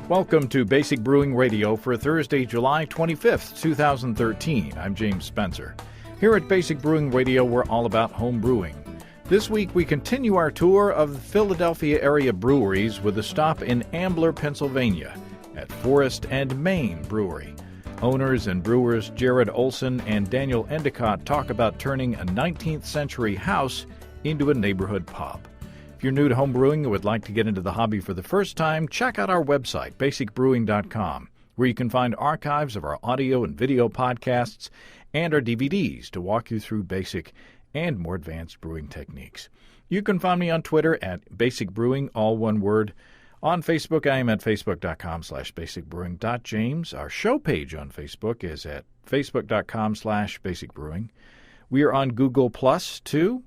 Welcome to Basic Brewing Radio for Thursday, July 25th, 2013. I'm James Spencer. Here at Basic Brewing Radio, we're all about home brewing. This week, we continue our tour of the Philadelphia area breweries with a stop in Ambler, Pennsylvania, at Forest and Main Brewery. Owners and brewers Jared Olson and Daniel Endicott talk about turning a 19th century house into a neighborhood pub. If you're new to home brewing and would like to get into the hobby for the first time, check out our website, basicbrewing.com, where you can find archives of our audio and video podcasts and our DVDs to walk you through basic and more advanced brewing techniques. You can find me on Twitter at Basic Brewing, all one word. On Facebook, I am at facebook.com/basicbrewing.james. Our show page on Facebook is at facebook.com/basicbrewing. We are on Google Plus, too.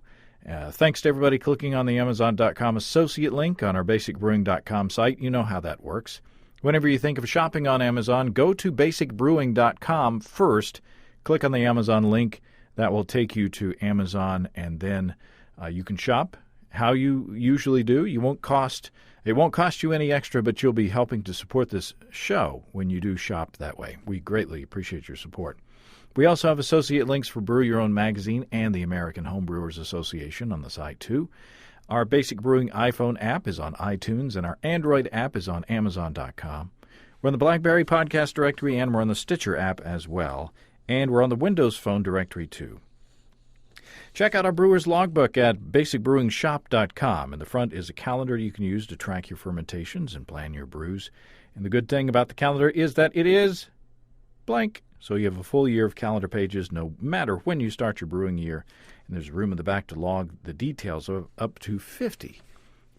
Thanks to everybody clicking on the Amazon.com associate link on our basicbrewing.com site. You know how that works. Whenever you think of shopping on Amazon, go to basicbrewing.com first. Click on the Amazon link. That will take you to Amazon, and then you can shop how you usually do. It won't cost you any extra, but you'll be helping to support this show when you do shop that way. We greatly appreciate your support. We also have associate links for Brew Your Own magazine and the American Homebrewers Association on the site, too. Our Basic Brewing iPhone app is on iTunes, and our Android app is on Amazon.com. We're on the BlackBerry podcast directory, and we're on the Stitcher app as well. And we're on the Windows Phone directory, too. Check out our Brewer's Logbook at basicbrewingshop.com. In the front is a calendar you can use to track your fermentations and plan your brews. And the good thing about the calendar is that it is blank. So you have a full year of calendar pages no matter when you start your brewing year. And there's room in the back to log the details of up to 50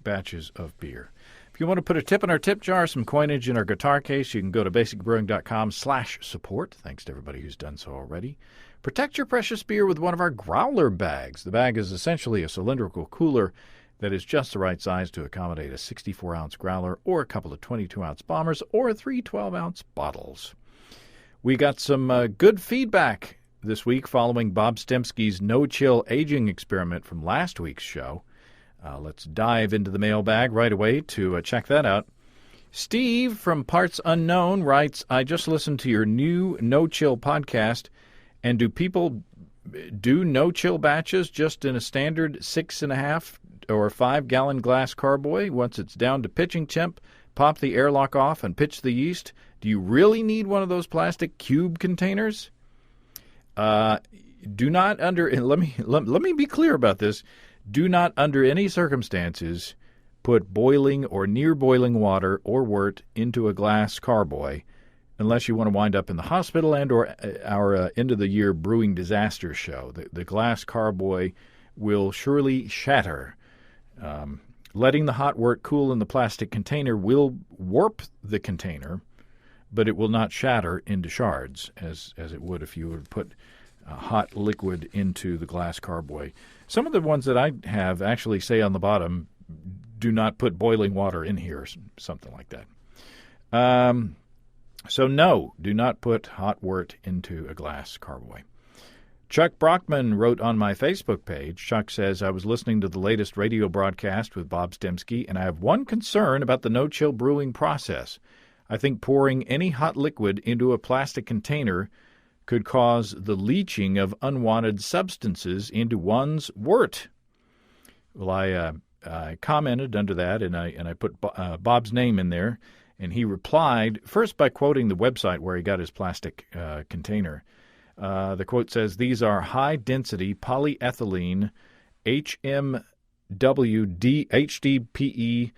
batches of beer. If you want to put a tip in our tip jar, some coinage in our guitar case, you can go to basicbrewing.com/support. Thanks to everybody who's done so already. Protect your precious beer with one of our growler bags. The bag is essentially a cylindrical cooler that is just the right size to accommodate a 64-ounce growler or a couple of 22-ounce bombers or 3 12-ounce bottles. We got some good feedback this week following Bob Stemsky's no-chill aging experiment from last week's show. Let's dive into the mailbag right away to check that out. Steve from Parts Unknown writes, I just listened to your new no-chill podcast, and do people do no-chill batches just in a standard 6.5 or 5-gallon glass carboy? Once it's down to pitching temp, pop the airlock off and pitch the yeast. Do you really need one of those plastic cube containers? Do not let me be clear about this. Do not under any circumstances put boiling or near boiling water or wort into a glass carboy unless you want to wind up in the hospital and or our end of the year brewing disaster show. The glass carboy will surely shatter. Letting the hot wort cool in the plastic container will warp the container, but it will not shatter into shards as it would if you would put hot liquid into the glass carboy. Some of the ones that I have actually say on the bottom, do not put boiling water in here, something like that. So no, do not put hot wort into a glass carboy. Chuck Brockman wrote on my Facebook page. Chuck says, I was listening to the latest radio broadcast with Bob Stemsky, and I have one concern about the no-chill brewing process. I think pouring any hot liquid into a plastic container could cause the leaching of unwanted substances into one's wort. Well, I commented under that, and I put Bob's name in there, and he replied, first by quoting the website where he got his plastic container. The quote says, these are high-density polyethylene HMWD-HDPE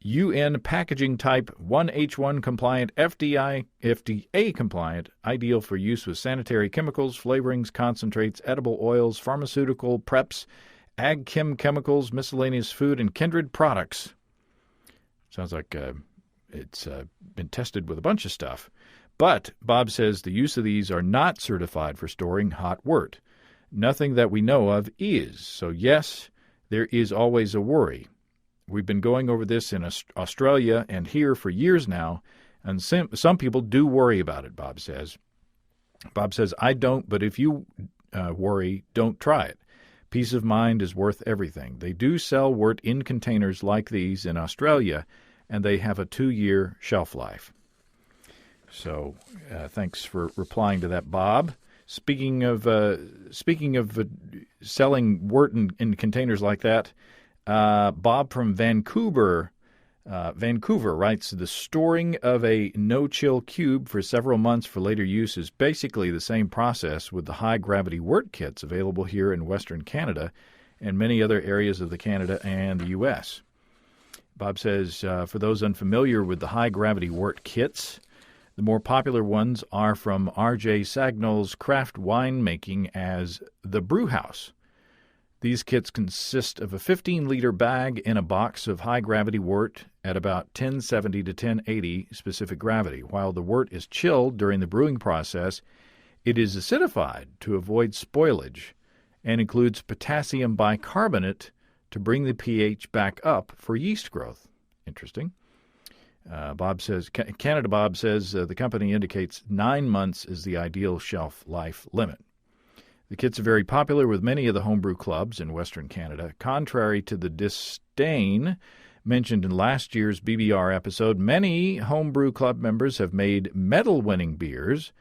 UN packaging type 1H1 compliant, FDA compliant, ideal for use with sanitary chemicals, flavorings, concentrates, edible oils, pharmaceutical preps, ag chem chemicals, miscellaneous food, and kindred products. Sounds like it's been tested with a bunch of stuff. But Bob says the use of these are not certified for storing hot wort. Nothing that we know of is. So yes, there is always a worry. We've been going over this in Australia and here for years now, and some people do worry about it, Bob says. Bob says, I don't, but if you worry, don't try it. Peace of mind is worth everything. They do sell wort in containers like these in Australia, and they have a 2-year shelf life. So thanks for replying to that, Bob. Speaking of selling wort in containers like that, Bob from Vancouver writes, the storing of a no-chill cube for several months for later use is basically the same process with the high-gravity wort kits available here in Western Canada and many other areas of the Canada and the U.S. Bob says, for those unfamiliar with the high-gravity wort kits, the more popular ones are from R.J. Sagnol's craft winemaking as the Brew House. These kits consist of a 15-liter bag in a box of high-gravity wort at about 1070 to 1080 specific gravity. While the wort is chilled during the brewing process, it is acidified to avoid spoilage and includes potassium bicarbonate to bring the pH back up for yeast growth. Interesting. Bob says the company indicates 9 months is the ideal shelf life limit. The kits are very popular with many of the homebrew clubs in Western Canada. Contrary to the disdain mentioned in last year's BBR episode, many homebrew club members have made medal-winning beers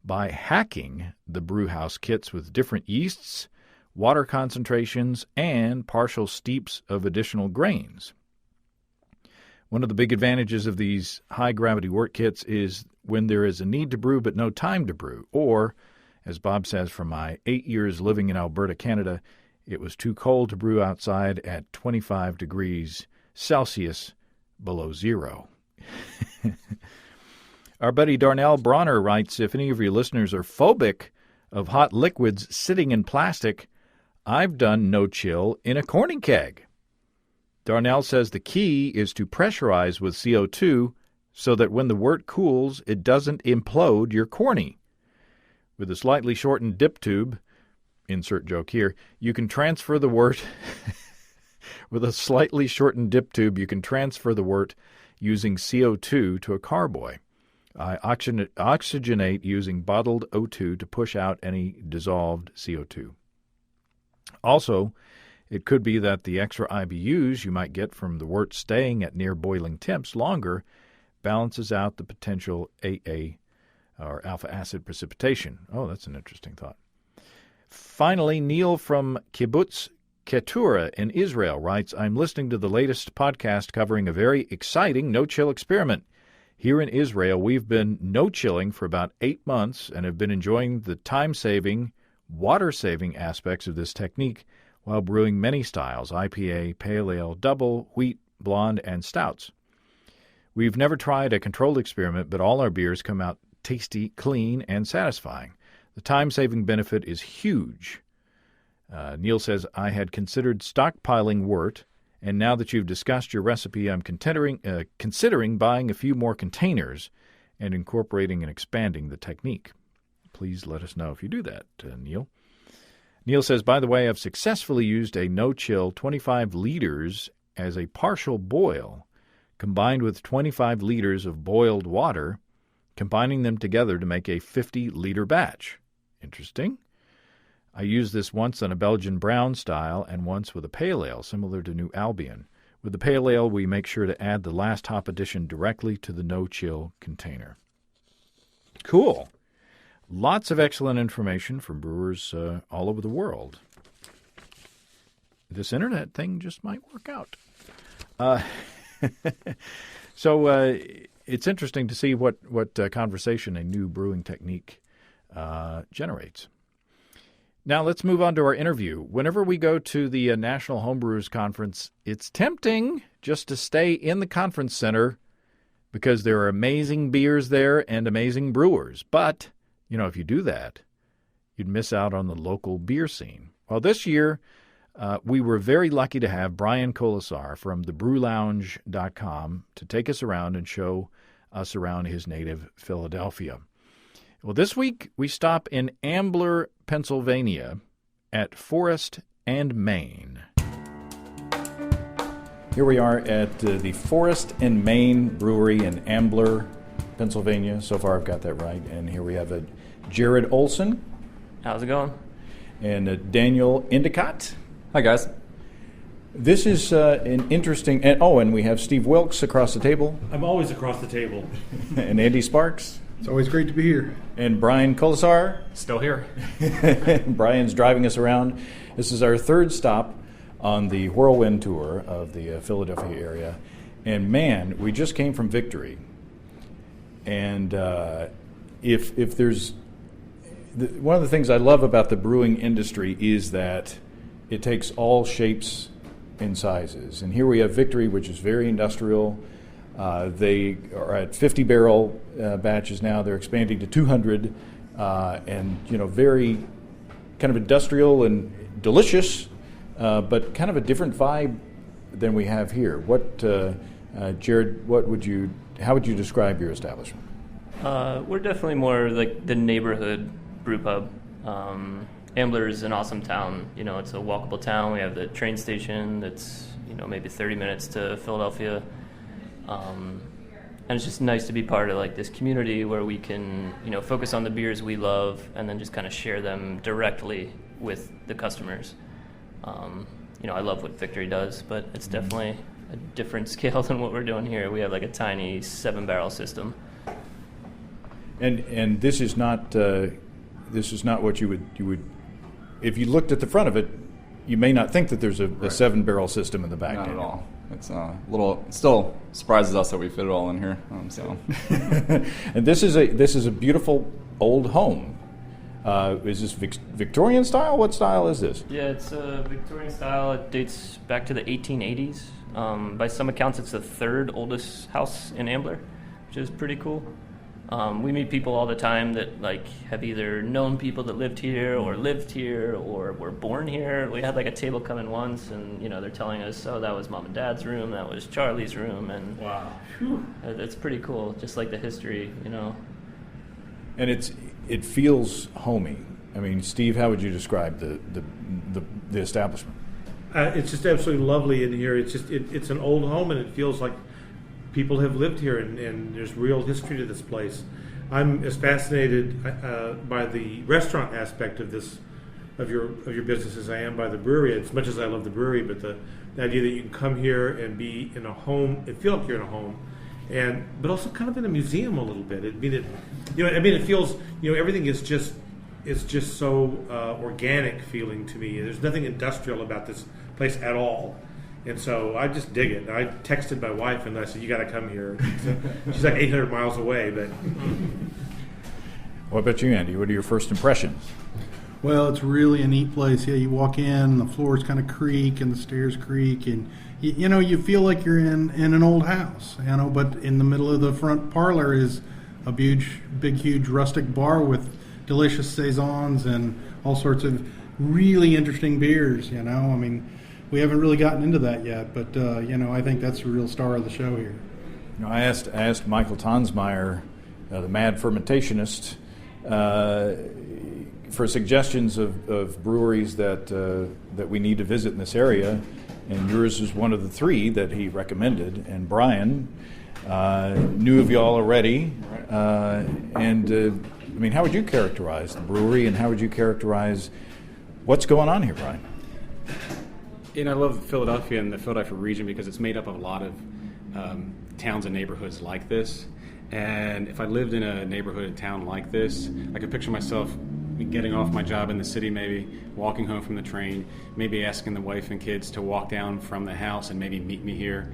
by hacking the brewhouse kits with different yeasts, water concentrations, and partial steeps of additional grains. One of the big advantages of these high-gravity wort kits is when there is a need to brew but no time to brew, or, as Bob says, from my 8 years living in Alberta, Canada, it was too cold to brew outside at 25 degrees Celsius below zero. Our buddy Darnell Bronner writes, if any of your listeners are phobic of hot liquids sitting in plastic, I've done no-chill in a corny keg. Darnell says the key is to pressurize with CO2 so that when the wort cools, it doesn't implode your corny. With a slightly shortened dip tube, insert joke here, you can transfer the wort. With a slightly shortened dip tube, you can transfer the wort using CO2 to a carboy. I oxygenate using bottled O2 to push out any dissolved CO2. Also, it could be that the extra IBUs you might get from the wort staying at near boiling temps longer balances out the potential AA or alpha acid precipitation. Oh, that's an interesting thought. Finally, Neil from Kibbutz Keturah in Israel writes, I'm listening to the latest podcast covering a very exciting no-chill experiment. Here in Israel, we've been no-chilling for about 8 months and have been enjoying the time-saving, water-saving aspects of this technique while brewing many styles, IPA, Pale Ale, Double, Wheat, Blonde, and Stouts. We've never tried a controlled experiment, but all our beers come out tasty, clean, and satisfying. The time-saving benefit is huge. Neil says, I had considered stockpiling wort, and now that you've discussed your recipe, I'm considering buying a few more containers and incorporating and expanding the technique. Please let us know if you do that, Neil. Neil says, by the way, I've successfully used a no-chill 25 liters as a partial boil, combined with 25 liters of boiled water, combining them together to make a 50-liter batch. Interesting. I used this once on a Belgian brown style and once with a pale ale, similar to New Albion. With the pale ale, we make sure to add the last hop addition directly to the no-chill container. Cool. Lots of excellent information from brewers all over the world. This internet thing just might work out. So it's interesting to see what conversation a new brewing technique generates. Now let's move on to our interview. Whenever we go to the National Homebrewers Conference, it's tempting just to stay in the conference center because there are amazing beers there and amazing brewers. But if you do that, you'd miss out on the local beer scene. Well, this year, we were very lucky to have Brian Colasar from thebrewlounge.com to take us around and show us around his native Philadelphia. Well, this week, we stop in Ambler, Pennsylvania at Forest and Main. Here we are at the Forest and Main Brewery in Ambler, Pennsylvania. So far, I've got that right. And here we have Jared This is an interesting... And we have Steve Wilkes across the table. I'm always across the table. And Andy Sparks. It's always great to be here. And Brian Colasar. Still here. Brian's driving us around. This is our third stop on the whirlwind tour of the Philadelphia area. And man, we just came from Victory. And if there's... one of the things I love about the brewing industry is that it takes all shapes and sizes. And here we have Victory, which is very industrial. They are at 50-barrel batches now. They're expanding to 200, and very kind of industrial and delicious, but kind of a different vibe than we have here. What, Jared? How would you describe your establishment? We're definitely more like the neighborhood brew pub. Ambler is an awesome town. It's a walkable town. We have the train station that's maybe 30 minutes to Philadelphia. And it's just nice to be part of like this community where we can, focus on the beers we love and then just kind of share them directly with the customers. I love what Victory does, but it's definitely a different scale than what we're doing here. We have like a tiny 7-barrel system. And this is not what you would if you looked at the front of it, you may not think that there's a 7-barrel system in the back. Not at all. It's it still surprises us that we fit it all in here. And this is a beautiful old home. Is this Victorian style? What style is this? Yeah, it's Victorian style. It dates back to the 1880s. By some accounts, it's the third oldest house in Ambler, which is pretty cool. We meet people all the time that have either known people that lived here or were born here. We had a table come in once, and they're telling us, "Oh, that was Mom and Dad's room, that was Charlie's room," and wow, it's pretty cool. Just like the history, And it feels homey. I mean, Steve, how would you describe the establishment? It's just absolutely lovely in here. It's an old home, and it feels like people have lived here, and there's real history to this place. I'm as fascinated by the restaurant aspect of your business as I am by the brewery. As much as I love the brewery, but the idea that you can come here and be in a home and feel like you're in a home, but also kind of in a museum a little bit. It feels everything is just so organic feeling to me. There's nothing industrial about this place at all. And so I just dig it. I texted my wife and I said, "You got to come here." She's like 800 miles away. But what about you, Andy? What are your first impressions? Well, it's really a neat place. Yeah, you walk in, the floors kind of creak and the stairs creak, and you feel like you're in an old house. But in the middle of the front parlor is a huge rustic bar with delicious saisons and all sorts of really interesting beers. We haven't really gotten into that yet, but I think that's the real star of the show here. I asked Michael Tonsmeyer, the mad fermentationist, for suggestions of breweries that we need to visit in this area, and yours is one of the 3 that he recommended. And Brian knew of y'all already, how would you characterize the brewery, and how would you characterize what's going on here, Brian? I love Philadelphia and the Philadelphia region because it's made up of a lot of towns and neighborhoods like this. And if I lived in a neighborhood, a town like this, I could picture myself getting off my job in the city, maybe walking home from the train, maybe asking the wife and kids to walk down from the house and maybe meet me here.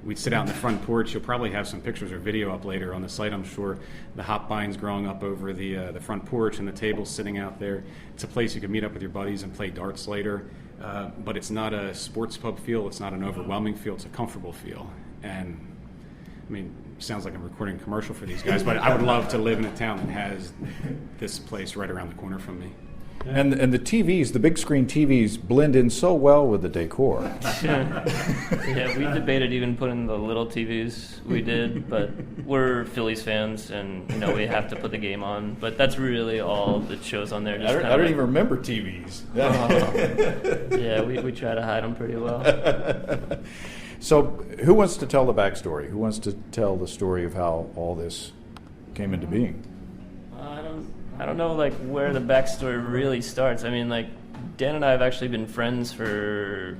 We'd sit out in the front porch. You'll probably have some pictures or video up later on the site, I'm sure. The hop vines growing up over the front porch and the tables sitting out there. It's a place you can meet up with your buddies and play darts later. But it's not a sports pub feel. It's not an overwhelming feel. It's a comfortable feel. And, sounds like I'm recording a commercial for these guys, but I would love to live in a town that has this place right around the corner from me. And the TVs, the big screen TVs, blend in so well with the decor. Yeah, we debated even putting the little TVs. We did, but we're Phillies fans, and we have to put the game on. But that's really all that shows on there. I don't even remember TVs. Yeah, we try to hide them pretty well. So, who wants to tell the backstory? Who wants to tell the story of how all this came into being? I don't know where the backstory really starts. Dan and I have actually been friends for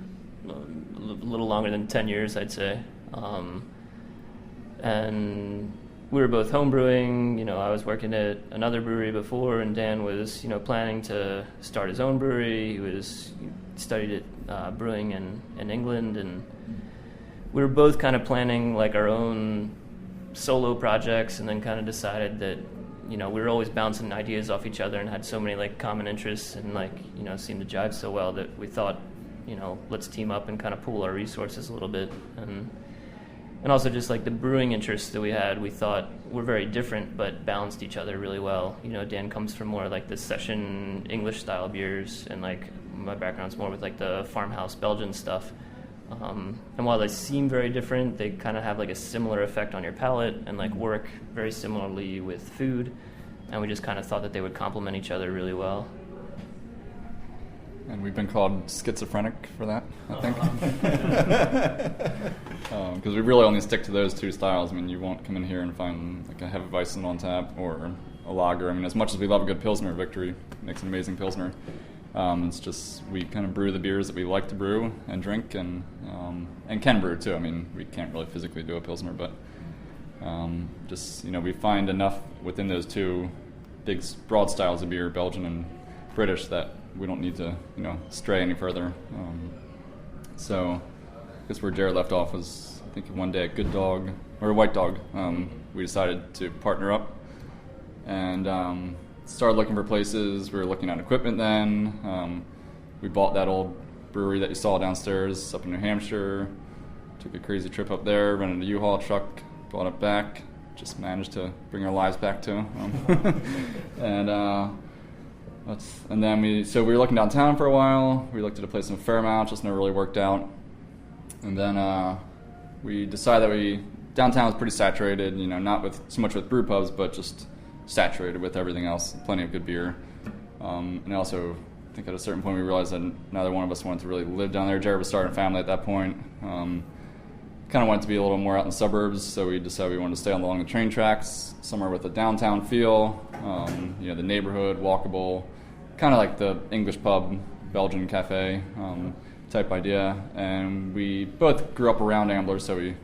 a little longer than 10 years, I'd say. And we were both homebrewing. I was working at another brewery before, and Dan was, planning to start his own brewery. He studied at brewing in England, and we were both kind of planning like our own solo projects, and then kind of decided that, we were always bouncing ideas off each other and had so many like common interests and seemed to jive so well that we thought, let's team up and kind of pool our resources a little bit. And also just like the brewing interests that we had, we thought were very different but balanced each other really well. Dan comes from more like the session English style beers, and like my background's more with like the farmhouse Belgian stuff. And while they seem very different, they kind of have like a similar effect on your palate and like work very similarly with food. And we just kind of thought that they would complement each other really well. And we've been called schizophrenic for that, I think. Because we really only stick to those two styles. I mean, you won't come in here and find like a Hefeweizen on tap or a lager. I mean, as much as we love a good Pilsner, Victory makes an amazing Pilsner. It's just we kind of brew the beers that we like to brew and drink and can brew too. I mean, we can't really physically do a Pilsner, but we find enough within those two big broad styles of beer, Belgian and British, that we don't need to stray any further. So I guess where Jared left off was, I think one day at Good Dog or White Dog, we decided to partner up and started looking for places. We were looking at equipment then. We bought that old brewery that you saw downstairs up in New Hampshire. Took a crazy trip up there, rented a U-Haul truck, brought it back. Just managed to bring our lives back to. And then we were looking downtown for a while. We looked at a place in Fairmount, just never really worked out. And then we decided that downtown was pretty saturated. Not with so much with brew pubs, but just saturated with everything else. Plenty of good beer. And also, I think at a certain point we realized that neither one of us wanted to really live down there. Jared was starting a family at that point. Kind of wanted to be a little more out in the suburbs, so we decided we wanted to stay along the train tracks, somewhere with a downtown feel. The neighborhood, walkable, kind of like the English pub, Belgian cafe type idea. And we both grew up around Ambler, so we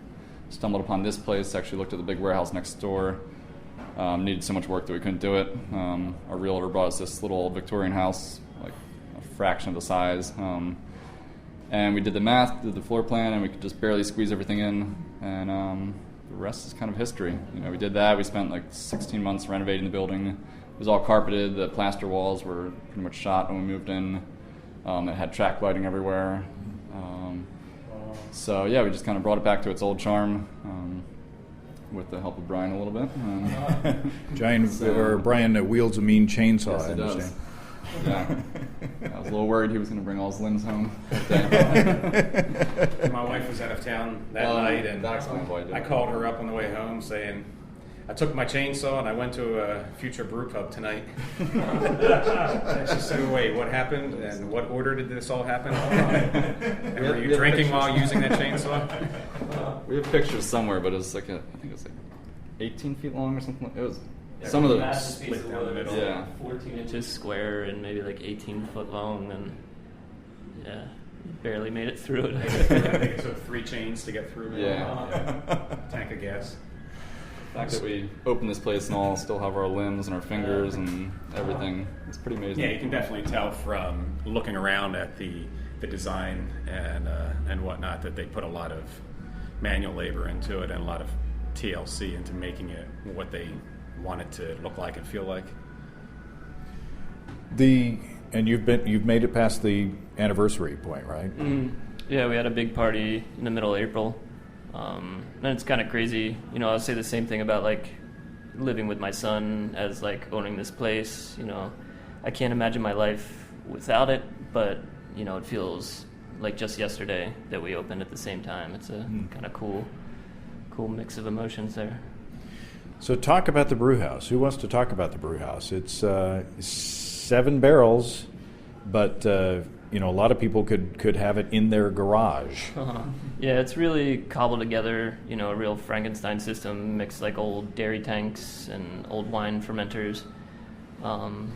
stumbled upon this place, actually looked at the big warehouse next door. Needed so much work that we couldn't do it. Our realtor brought us this little old Victorian house, like a fraction of the size. And we did the math, did the floor plan, and we could just barely squeeze everything in. And the rest is kind of history. We did that. We spent like 16 months renovating the building. It was all carpeted. The plaster walls were pretty much shot when we moved in. It had track lighting everywhere. So yeah, we just kind of brought it back to its old charm. With the help of Brian a little bit. Brian wields a mean chainsaw, yes, I understand. Does. Yeah. I was a little worried he was going to bring all his limbs home. My wife was out of town that night, and I called her up on the way home saying, I took my chainsaw and I went to a future brew pub tonight. And she said, wait, what happened? And what order did this all happen? And were you drinking while using that chainsaw? We have pictures somewhere, but it was like I think it was like 18 feet long or something. It was some of the massive piece of wood, yeah, 14 inches square and maybe like 18 foot long, and yeah, barely made it through it. I think it took 3 chains to get through. Tank of gas. The fact that we opened this place and all still have our limbs and our fingers and everything, it's pretty amazing. Yeah, you can definitely tell from looking around at the design and whatnot that they put a lot of manual labor into it and a lot of TLC into making it what they want it to look like and feel like. And you've made it past the anniversary point, right? Mm-hmm. Yeah, we had a big party in the middle of April. And it's kind of crazy. I'll say the same thing about like living with my son as like owning this place. I can't imagine my life without it, but it feels like just yesterday that we opened at the same time. It's a kind of cool mix of emotions there. So talk about the brew house. Who wants to talk about the brew house? It's 7 barrels, but a lot of people could have it in their garage. Yeah, it's really cobbled together, a real Frankenstein system, mixed like old dairy tanks and old wine fermenters. And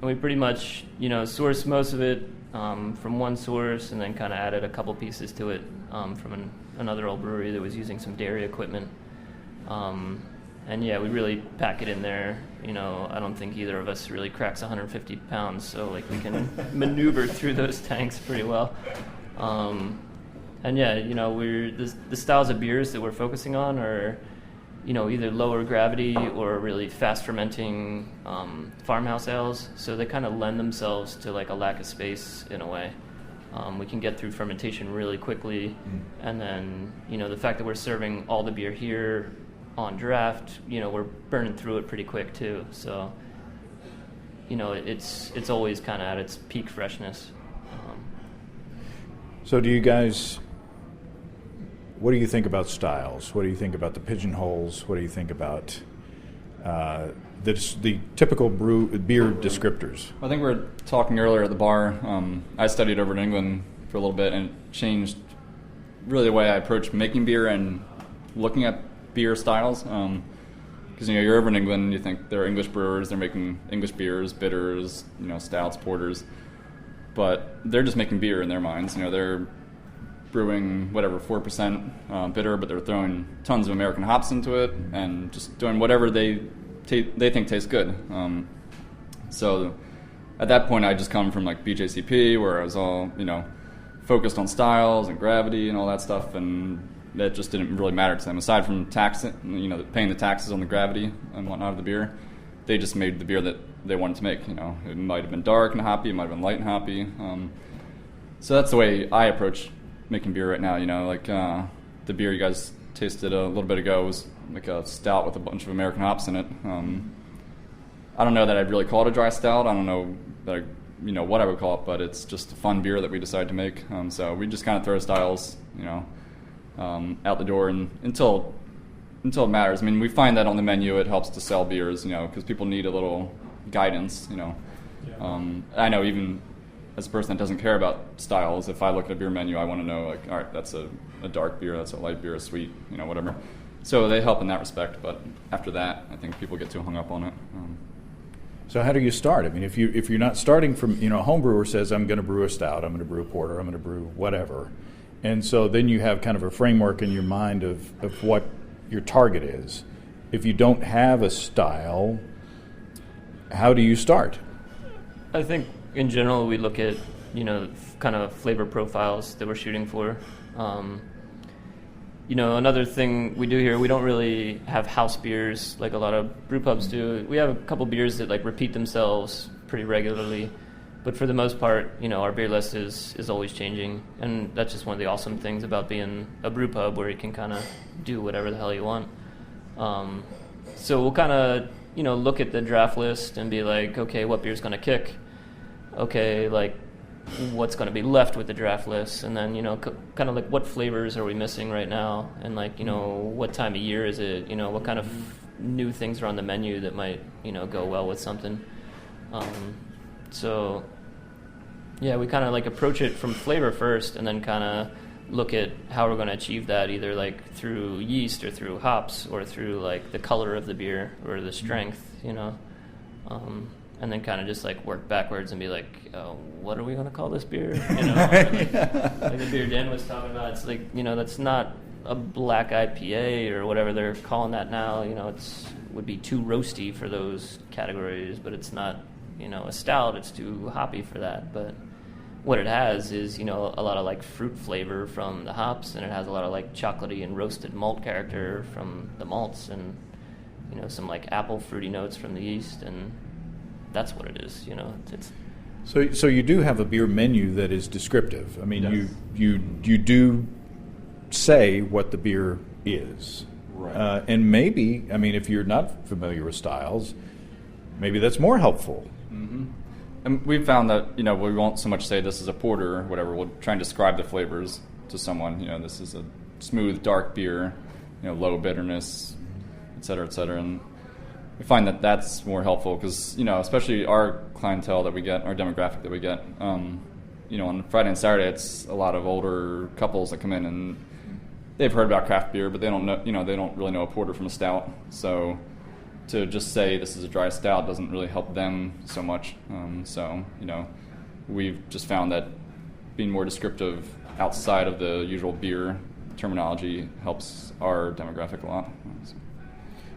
we pretty much, sourced most of it from one source and then kind of added a couple pieces to it from another old brewery that was using some dairy equipment. And yeah, we really pack it in there. You know, I don't think either of us really cracks 150 pounds, so like we can maneuver through those tanks pretty well. And yeah, you know, the styles of beers that we're focusing on are, you know, either lower gravity or really fast fermenting farmhouse ales. So they kind of lend themselves to like a lack of space in a way. We can get through fermentation really quickly, and then, you know, the fact that we're serving all the beer here on draft, you know, we're burning through it pretty quick too. So, you know, it's always kind of at its peak freshness. So do you guys, what do you think about styles? What do you think about the pigeonholes? What do you think about the typical beer descriptors? I think we were talking earlier at the bar. I studied over in England for a little bit, and it changed really the way I approach making beer and looking at beer styles. Because, you know, you're over in England, you think they're English brewers, they're making English beers, bitters, you know, stouts, porters. But they're just making beer in their minds. You know, they're brewing, 4% bitter, but they're throwing tons of American hops into it and just doing whatever they think tastes good. So at that point, I just come from like BJCP, where I was all, you know, focused on styles and gravity and all that stuff, and that just didn't really matter to them. Aside from you know, paying the taxes on the gravity and whatnot of the beer, they just made the beer that they wanted to make. You know, it might have been dark and hoppy, it might have been light and hoppy. So that's the way I approach making beer right now. You know, like the beer you guys tasted a little bit ago was like a stout with a bunch of American hops in it. I don't know that I'd really call it a dry stout. I don't know that what I would call it, but it's just a fun beer that we decided to make. So we just kind of throw styles, you know, out the door and until it matters. I mean, we find that on the menu it helps to sell beers, you know, because people need a little guidance, you know. Yeah. I know even as a person that doesn't care about styles, if I look at a beer menu, I want to know, like, all right, that's a dark beer, that's a light beer, a sweet, you know, whatever. So they help in that respect, but after that, I think people get too hung up on it. So how do you start? I mean, if you're not starting from, you know, a home brewer says, I'm going to brew a stout, I'm going to brew a porter, I'm going to brew whatever. And so then you have kind of a framework in your mind of what your target is. If you don't have a style, how do you start? I think in general we look at, you know, kind of flavor profiles that we're shooting for. You know, another thing we do here, we don't really have house beers like a lot of brew pubs do. We have a couple beers that like repeat themselves pretty regularly, but for the most part, you know, our beer list is always changing, and that's just one of the awesome things about being a brew pub, where you can kind of do whatever the hell you want. So we'll kind of, you know, look at the draft list and be like, okay, what beer's going to kick? Okay, like, what's going to be left with the draft list? And then, you know, kind of like, what flavors are we missing right now? And, like, you know, what time of year is it? You know, what kind of new things are on the menu that might, you know, go well with something? So, yeah, we kind of, like, approach it from flavor first, and then kind of look at how we're going to achieve that, either, like, through yeast or through hops or through, like, the color of the beer or the strength, you know. And then kind of just like work backwards and be like, what are we going to call this beer? You know, like the beer Dan was talking about. It's like, you know, that's not a black IPA or whatever they're calling that now. You know, would be too roasty for those categories, but it's not, you know, a stout. It's too hoppy for that. But what it has is, you know, a lot of like fruit flavor from the hops, and it has a lot of like chocolatey and roasted malt character from the malts, and, you know, some like apple fruity notes from the yeast, and that's what it is, you know. So you do have a beer menu that is descriptive. I mean, yes. you do say what the beer is, right? And maybe, I mean, if you're not familiar with styles, maybe that's more helpful. Mm-hmm. And we've found that, you know, we won't so much say this is a porter or whatever. We'll try and describe the flavors to someone. You know, this is a smooth, dark beer, you know, low bitterness, et cetera, and we find that that's more helpful because, you know, especially our clientele that we get, our demographic that we get, you know, on Friday and Saturday, it's a lot of older couples that come in and they've heard about craft beer, but they don't know, you know, they don't really know a porter from a stout. So to just say this is a dry stout doesn't really help them so much. So, you know, we've just found that being more descriptive outside of the usual beer terminology helps our demographic a lot.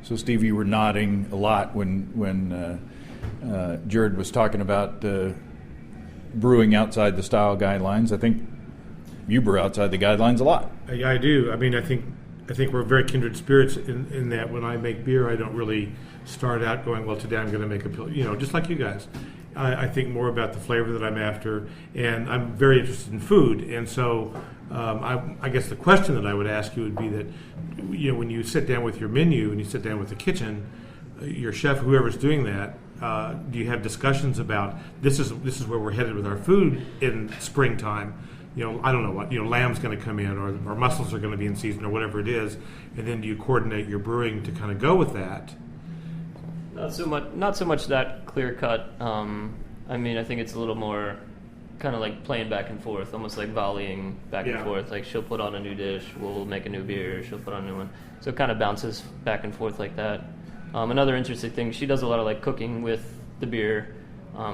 So, Steve, you were nodding a lot when Jared was talking about brewing outside the style guidelines. I think you brew outside the guidelines a lot. I do. I mean, I think we're very kindred spirits in that when I make beer, I don't really start out going, well, today I'm going to make a just like you guys. I think more about the flavor that I'm after, and I'm very interested in food. And so I guess the question that I would ask you would be that, when you sit down with your menu and you sit down with the kitchen, your chef, whoever's doing that, do you have discussions about this is where we're headed with our food in springtime? I don't know what, lamb's going to come in or mussels are going to be in season or whatever it is, and then do you coordinate your brewing to kind of go with that? Not so much that clear cut. I mean, I think it's a little more kind of like playing back and forth, almost like volleying back and forth. Like she'll put on a new dish, we'll make a new beer, she'll put on a new one. So it kind of bounces back and forth like that. Another interesting thing, she does a lot of like cooking with the beer,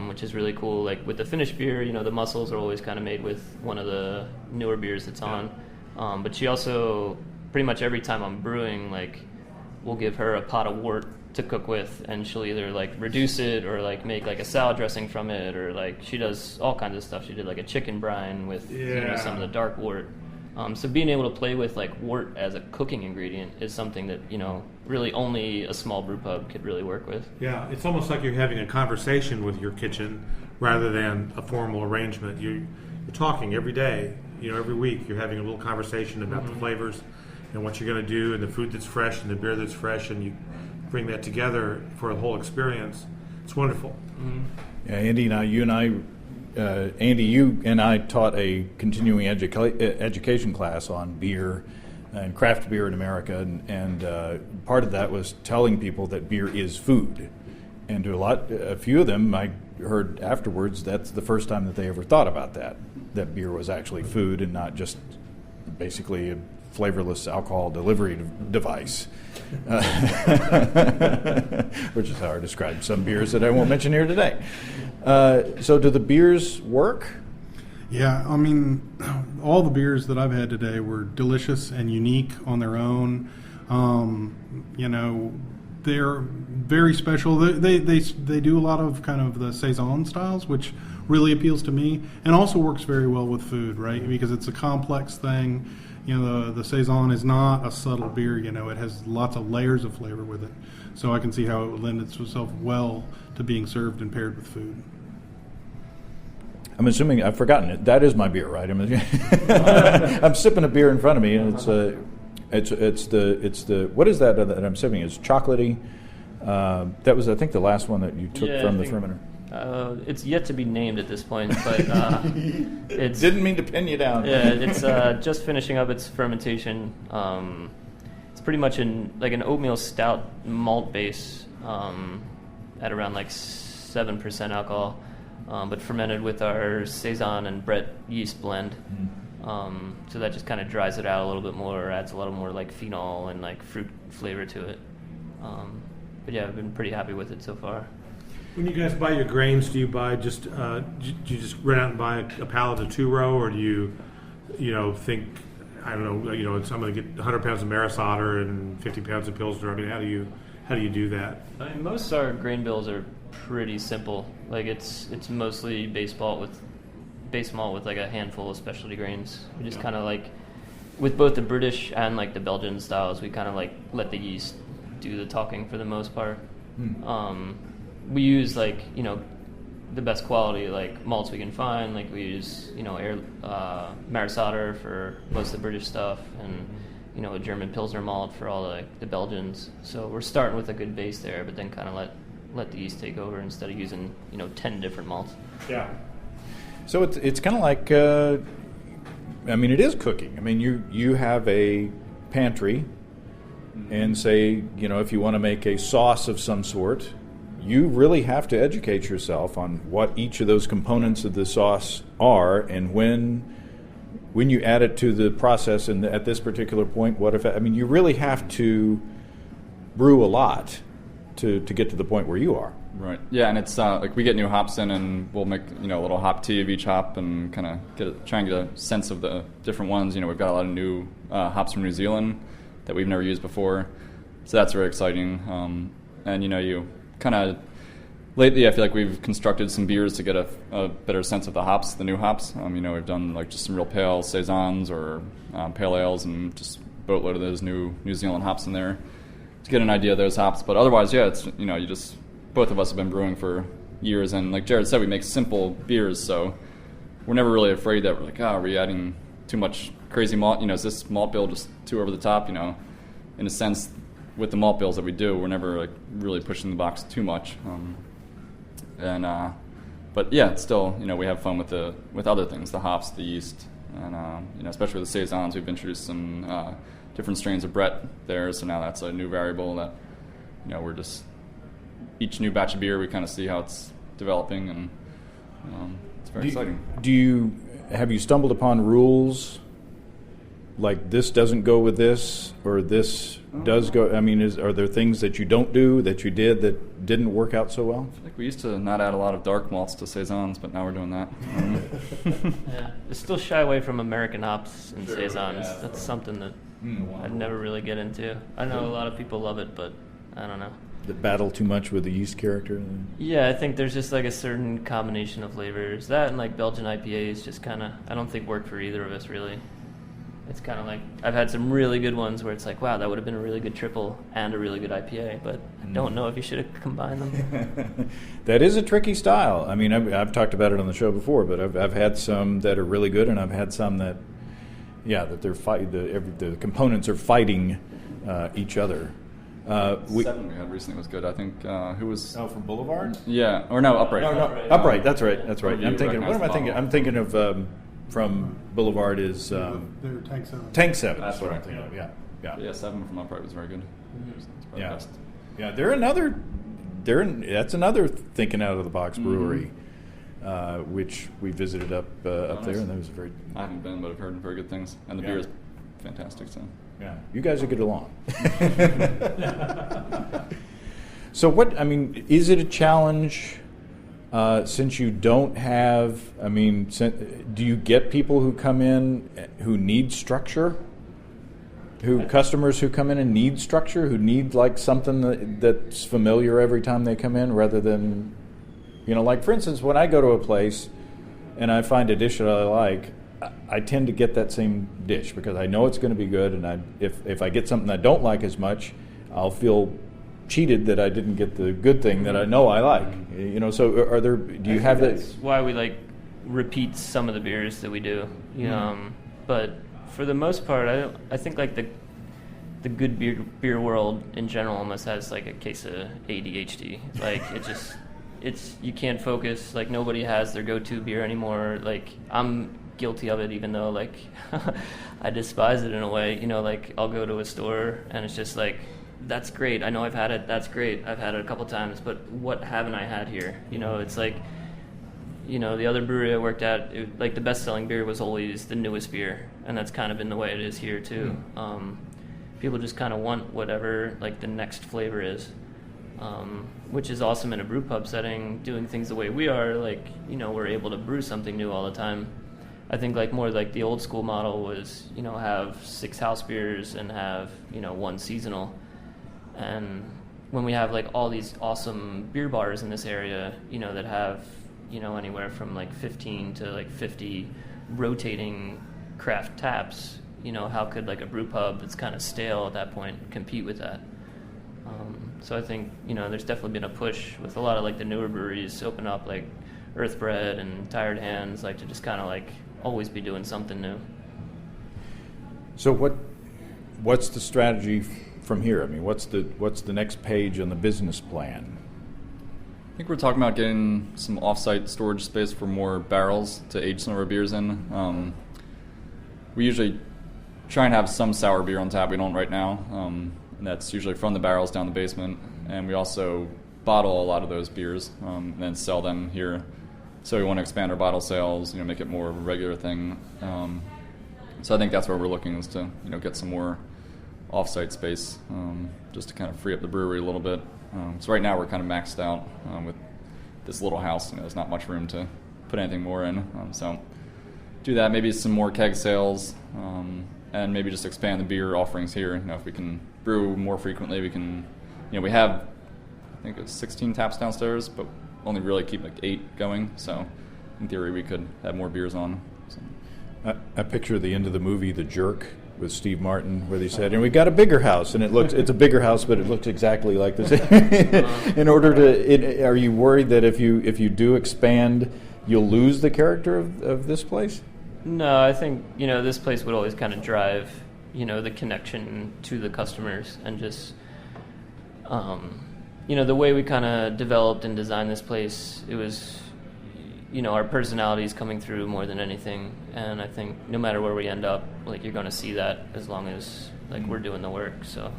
which is really cool. Like with the finished beer, the mussels are always kind of made with one of the newer beers that's on. But she also, pretty much every time I'm brewing, like we'll give her a pot of wort to cook with, and she'll either like reduce it or like make like a salad dressing from it, or like she does all kinds of stuff. She did like a chicken brine with some of the dark wort. So being able to play with like wort as a cooking ingredient is something that really only a small brew pub could really work with. Yeah, it's almost like you're having a conversation with your kitchen rather than a formal arrangement. You're talking every day, every week. You're having a little conversation about the flavors and what you're going to do, and the food that's fresh and the beer that's fresh, and you bring that together for a whole experience. It's wonderful. Mm-hmm. Yeah, Andy you and I taught a continuing education class on beer and craft beer in America, and part of that was telling people that beer is food. And to a few of them, I heard afterwards that's the first time that they ever thought about that beer was actually food and not just basically a flavorless alcohol delivery device, which is how I described some beers that I won't mention here today. So do the beers work? Yeah, I mean, all the beers that I've had today were delicious and unique on their own. They're very special. They do a lot of kind of the Saison styles, which really appeals to me, and also works very well with food, right? Because it's a complex thing. The Saison is not a subtle beer. It has lots of layers of flavor with it. So I can see how it would lend itself well to being served and paired with food. I'm assuming I've forgotten it. That is my beer, right? I'm sipping a beer in front of me, and it's the what is that I'm sipping? It's chocolatey. That was, I think, the last one that you took from the fermenter. It's yet to be named at this point, but it's didn't mean to pin you down. Yeah, it's just finishing up its fermentation. It's pretty much an oatmeal stout malt base at around like 7% alcohol, but fermented with our Saison and Brett yeast blend. So that just kind of dries it out a little bit more, adds a little more like phenol and like fruit flavor to it. But yeah, I've been pretty happy with it so far. When you guys buy your grains, do you buy do you just run out and buy a pallet of 2-row, or do you think, I don't know, so I'm going to get 100 pounds of Maris Otter and 50 pounds of Pilsner? I mean, how do you do that? I mean, most of our grain bills are pretty simple. Like it's mostly base malt with like a handful of specialty grains. We just kind of like, with both the British and like the Belgian styles, we kind of like let the yeast do the talking for the most part. We use like the best quality like malts we can find. Like we use Maris Otter for most of the British stuff, and a German Pilsner malt for all the Belgians. So we're starting with a good base there, but then kind of let the yeast take over instead of using 10 different malts. Yeah. So it's kind of like it is cooking. I mean, you have a pantry, and say if you want to make a sauce of some sort, you really have to educate yourself on what each of those components of the sauce are, and when you add it to the process, and at this particular point, you really have to brew a lot to get to the point where you are. Right. Yeah, and it's like we get new hops in, and we'll make a little hop tea of each hop, and kind of try and get a sense of the different ones. We've got a lot of new hops from New Zealand that we've never used before, so that's very exciting. And you kind of lately, I feel like we've constructed some beers to get a better sense of the hops, the new hops. We've done like just some real pale saisons or pale ales, and just boatload of those New Zealand hops in there to get an idea of those hops. But otherwise, yeah, it's you just. Both of us have been brewing for years, and like Jared said, we make simple beers, so we're never really afraid that we're like, are we adding too much crazy malt? Is this malt bill just too over the top? In a sense, with the malt bills that we do, we're never like really pushing the box too much. But yeah, it's still we have fun with other things, the hops, the yeast, and especially with the saisons, we've introduced some different strains of Brett there, so now that's a new variable that we're just. Each new batch of beer, we kind of see how it's developing, and it's very exciting. Have you stumbled upon rules like this doesn't go with this, or this does go? I mean, are there things that you don't do that you did that didn't work out so well? I feel like we used to not add a lot of dark malts to saisons, but now we're doing that. Yeah, we still shy away from American hops and saisons. Yeah, that's something that I'd never really get into. I know a lot of people love it, but I don't know. That battle too much with the yeast character? Yeah, I think there's just like a certain combination of flavors. That and like Belgian IPAs just kind of, I don't think work for either of us really. It's kind of like, I've had some really good ones where it's like, wow, that would have been a really good triple and a really good IPA, but I don't know if you should have combined them. That is a tricky style. I mean, I've talked about it on the show before, but I've had some that are really good, and I've had some that, that they're the components are fighting each other. Seven we had recently was good. I think who was? Oh, from Boulevard? Yeah, or no, Upright. No, Upright. That's right. I'm thinking. What am I thinking? Bottle. I'm thinking of from Boulevard is They're Tank 7. Tank 7. That's what right. I'm thinking of. Yeah. 7 from Upright was very good. It's probably the best. Yeah. That's another thinking out of the box brewery, which we visited up there, and that was very. I haven't been, but I've heard very good things, and the beer is fantastic. So. Yeah, you guys will get along. So is it a challenge since you don't have, do you get people who come in who need structure? Customers who come in and need structure, who need like something that's familiar every time they come in rather than, like for instance, when I go to a place and I find a dish that I like, I tend to get that same dish because I know it's going to be good, and if I get something I don't like as much, I'll feel cheated that I didn't get the good thing that I know I like. So do you have that? That's why we like repeat some of the beers that we do. But for the most part, I think like the good beer world in general almost has like a case of ADHD. Like it's you can't focus. Like nobody has their go-to beer anymore. Like I'm guilty of it, even though like I despise it in a way. Like I'll go to a store and it's just like, that's great, I know I've had it, that's great, I've had it a couple times, but what haven't I had here? It's like, the other brewery I worked at, like the best-selling beer was always the newest beer, and that's kind of been the way it is here too. People just kind of want whatever like the next flavor is, which is awesome in a brew pub setting. Doing things the way we are, like we're able to brew something new all the time. I think like more like the old school model was, have 6 house beers and have, 1 seasonal. And when we have like all these awesome beer bars in this area, that have, anywhere from like 15 to like 50 rotating craft taps, how could like a brew pub that's kind of stale at that point compete with that? So I think, there's definitely been a push with a lot of like the newer breweries open up like Earthbread and Tired Hands, like to just kind of like always be doing something new. So what's the strategy from here? What's the next page on the business plan? I think we're talking about getting some off-site storage space for more barrels to age some of our beers in. We usually try and have some sour beer on tap. We don't right now, and that's usually from the barrels down the basement. And we also bottle a lot of those beers and then sell them here. So we want to expand our bottle sales, make it more of a regular thing. So I think that's where we're looking, is to get some more off-site space, just to kind of free up the brewery a little bit. So right now we're kind of maxed out with this little house. There's not much room to put anything more in. So do that, maybe some more keg sales, and maybe just expand the beer offerings here. If we can brew more frequently, we can. We have, I think it's 16 taps downstairs, but only really keep like 8 going. So in theory, we could have more beers on. So. I picture the end of the movie The Jerk with Steve Martin, where they said, and we got a bigger house, and it's a bigger house, but it looks exactly like this. In order to, are you worried that if you do expand, you'll lose the character of this place? No, I think, this place would always kind of drive, the connection to the customers, and just, the way we kind of developed and designed this place, it was, our personalities coming through more than anything. And I think no matter where we end up, you're going to see that as long as, we're doing the work, so.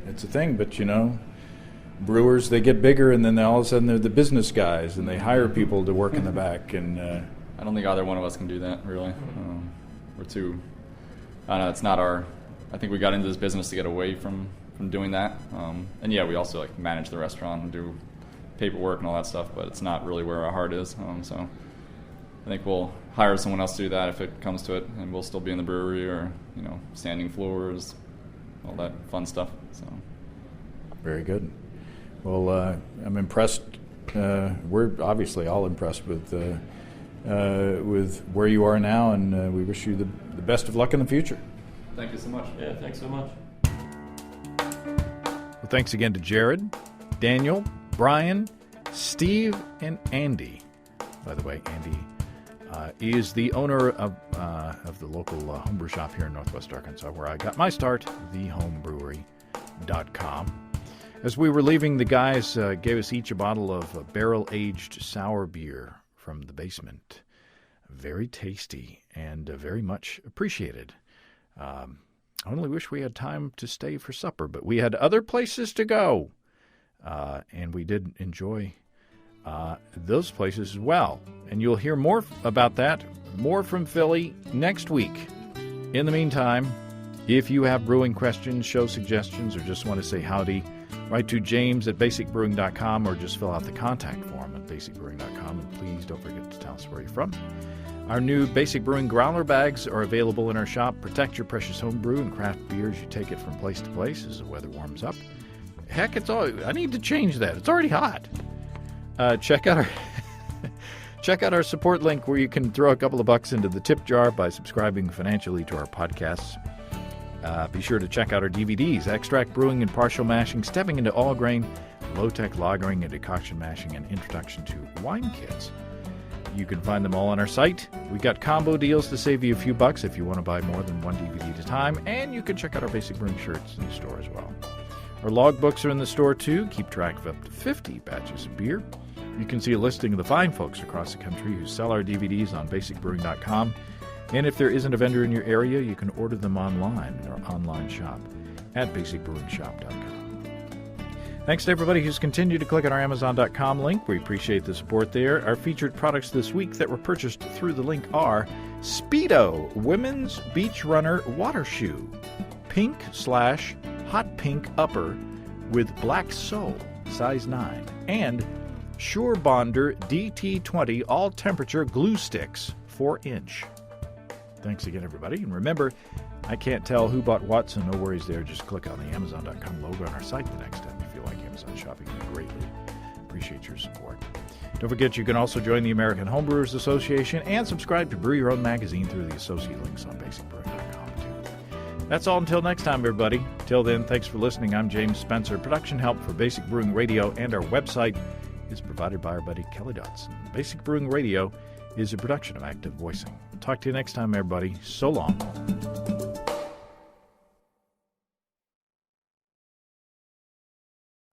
It's a thing, but, brewers, they get bigger, and then all of a sudden they're the business guys, and they hire people to work in the back, and... I don't think either one of us can do that, really. We're too... I don't know, it's not our... I think we got into this business to get away from doing that. And yeah, we also manage the restaurant and do paperwork and all that stuff, but it's not really where our heart is. So I think we'll hire someone else to do that if it comes to it, and we'll still be in the brewery or, sanding floors, all that fun stuff. So very good. Well, I'm impressed. We're obviously all impressed with where you are now, and we wish you the best of luck in the future. Thank you so much. Yeah, thanks so much. Well, thanks again to Jared, Daniel, Brian, Steve, and Andy. By the way, Andy is the owner of the local homebrew shop here in Northwest Arkansas, where I got my start, thehomebrewery.com. As we were leaving, the guys gave us each a bottle of barrel-aged sour beer from the basement. Very tasty and very much appreciated. I only wish we had time to stay for supper, but we had other places to go. And we did enjoy those places as well. And you'll hear more about that, more from Philly next week. In the meantime, if you have brewing questions, show suggestions, or just want to say howdy, write to james@basicbrewing.com or just fill out the contact form at basicbrewing.com. And please don't forget to tell us where you're from. Our new Basic Brewing growler bags are available in our shop. Protect your precious home brew and craft beers. You take it from place to place as the weather warms up. Heck, I need to change that. It's already hot. Check out our support link where you can throw a couple of bucks into the tip jar by subscribing financially to our podcasts. Be sure to check out our DVDs, Extract Brewing and Partial Mashing, Stepping into All Grain, Low-Tech Lagering and Decoction Mashing, and Introduction to Wine Kits. You can find them all on our site. We've got combo deals to save you a few bucks if you want to buy more than one DVD at a time, and you can check out our Basic Brewing shirts in the store as well. Our logbooks are in the store too. Keep track of up to 50 batches of beer. You can see a listing of the fine folks across the country who sell our DVDs on basicbrewing.com. And if there isn't a vendor in your area, you can order them online in our online shop at basicbrewingshop.com. Thanks to everybody who's continued to click on our Amazon.com link. We appreciate the support there. Our featured products this week that were purchased through the link are Speedo Women's Beach Runner Water Shoe, pink/hot pink upper with black sole, size 9, and Sure Bonder DT20 all-temperature glue sticks, 4-inch. Thanks again, everybody. And remember, I can't tell who bought what, so no worries there. Just click on the Amazon.com logo on our site the next time you feel like Amazon shopping. We greatly appreciate your support. Don't forget, you can also join the American Homebrewers Association and subscribe to Brew Your Own magazine through the associate links on basicbrewing.com, too. That's all until next time, everybody. Till then, thanks for listening. I'm James Spencer. Production help for Basic Brewing Radio and our website is provided by our buddy Kelly Dotson. Basic Brewing Radio is a production of Active Voicing. Talk to you next time, everybody. So long.